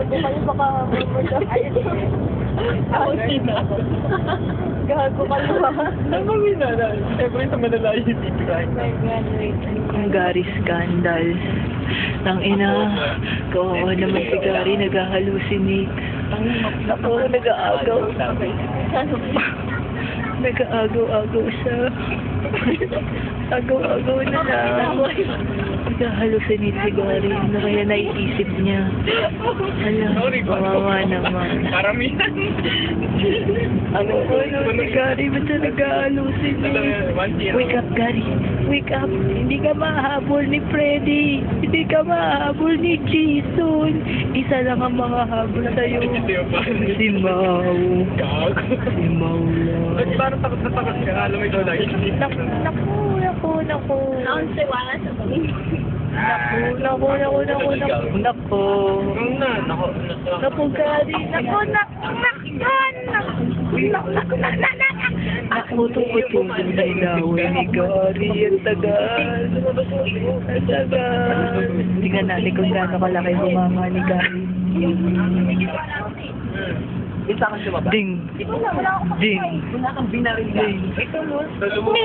Gago kayo, baka mamaya. Ako sina. Gago kayo, baka. Ano ba minala? Siyempre sa malalayo yung titirahin. Ang Gary scandal. Nang ina, kawawa naman si Gary, nag-hallucinate. Ako, nag-aagaw. Nag-aagaw-agaw siya. Agaw-agaw na lang. Nag-hallucinate si Gary. Ano kaya naiisip niya? Ala, kawawa naman. Karamihan. Ano si Gary? Ba't siya nag-hallucinate? Wake up, Gary. Wake up. Hindi ka mahabol ni Freddy. Hindi ka mahabol ni Jason. Isa lang ang makahabol sa'yo. Si Mau. Si Mau lang. Ba't parang takot na takot ka? Alam mo ikaw lagi. Naku. Naon si wala sa bagay. Naku. Naku, Gary. Naku, tungkol na ilawin ni Gary. Ang tagal. Ang tagal. Tingnan natin kung gaano kalaki bumanga ni Gary. Isa ka sumaba. Ding. Ding. Wala kang binaril ka. Ding. Ito mo. Me.